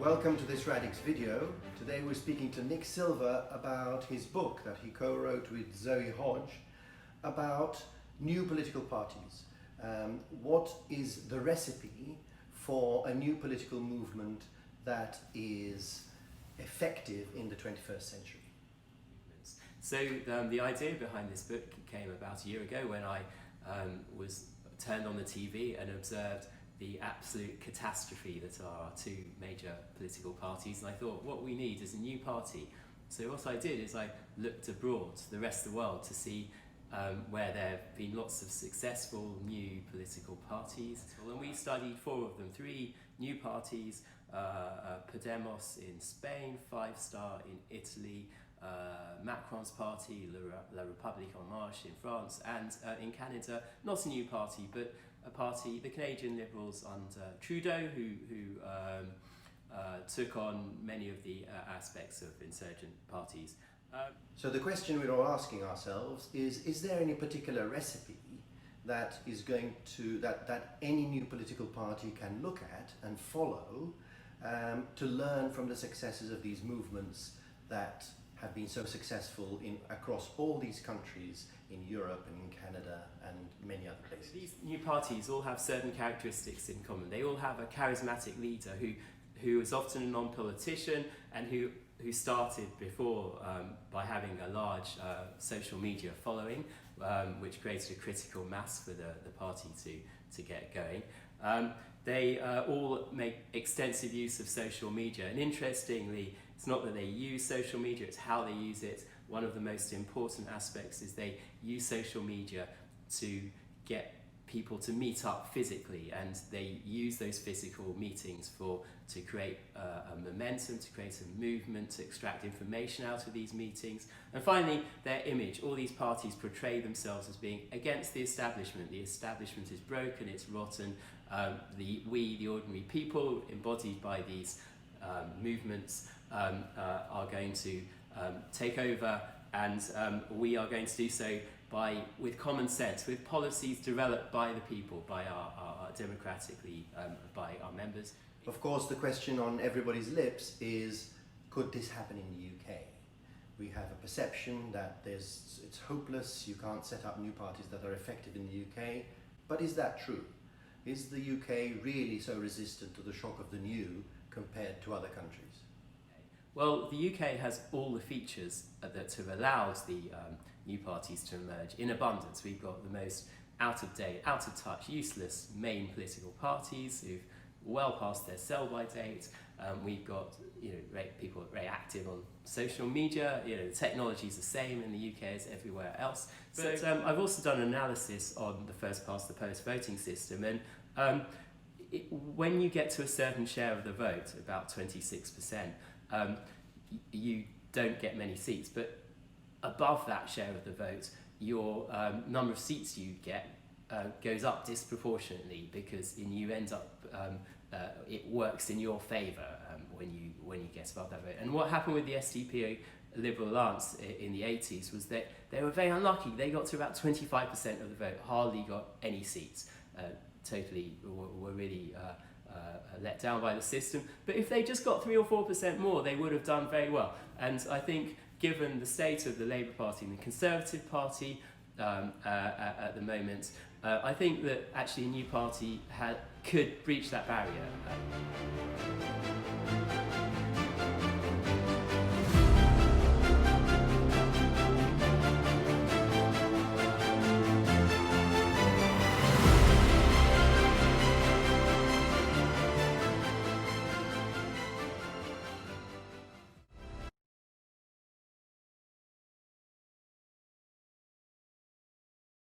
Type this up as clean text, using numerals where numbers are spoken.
Welcome to this Radix video. Today we're speaking to Nick Silver about his book that he co-wrote with Zoe Hodge about new political parties. What is the recipe for a new political movement that is effective in the 21st century? So the idea behind this book came about a year ago when I was turned on the TV and observed the absolute catastrophe that are two major political parties, and I thought what we need is a new party. So what I did is I looked abroad to the rest of the world to see where there have been lots of successful new political parties, and we studied four of them, three new parties, Podemos in Spain, Five Star in Italy, Macron's party, La République En Marche in France, and in Canada, not a new party, but a party, the Canadian Liberals under Trudeau, who took on many of the aspects of insurgent parties. So the question we're all asking ourselves is there any particular recipe that is going to, that any new political party can look at and follow to learn from the successes of these movements that have been so successful across all these countries in Europe and in Canada and many other places? These new parties all have certain characteristics in common. They all have a charismatic leader who is often a non-politician and who started before by having a large social media following, which created a critical mass for the party to get going. They all make extensive use of social media, and interestingly, it's not that they use social media, it's how they use it. One of the most important aspects is they use social media to get people to meet up physically, and they use those physical meetings to create a momentum, to create a movement, to extract information out of these meetings. And finally, their image. All these parties portray themselves as being against the establishment. The establishment is broken, it's rotten. We, the ordinary people, embodied by these movements, are going to take over, and we are going to do so with common sense, with policies developed by the people, by our democratically, by our members. Of course, the question on everybody's lips is, could this happen in the UK? We have a perception that it's hopeless, you can't set up new parties that are effective in the UK, but is that true? Is the UK really so resistant to the shock of the new compared to other countries? Well, the UK has all the features that have allowed the new parties to emerge in abundance. We've got the most out-of-date, out-of-touch, useless main political parties who've well past their sell-by date. We've got people very active on social media. The technology's the same in the UK as everywhere else. But I've also done an analysis on the first past the post voting system, and when you get to a certain share of the vote, about 26%, you don't get many seats, but above that share of the vote, your number of seats you get goes up disproportionately, because you end up it works in your favour when you get above that vote. And what happened with the SDP Liberal Alliance in the 80s was that they were very unlucky. They got to about 25% of the vote, hardly got any seats. Totally were really let down by the system. But if they just got 3 or 4% more, they would have done very well. And I think, given the state of the Labour Party and the Conservative Party at the moment, I think that actually a new party could breach that barrier.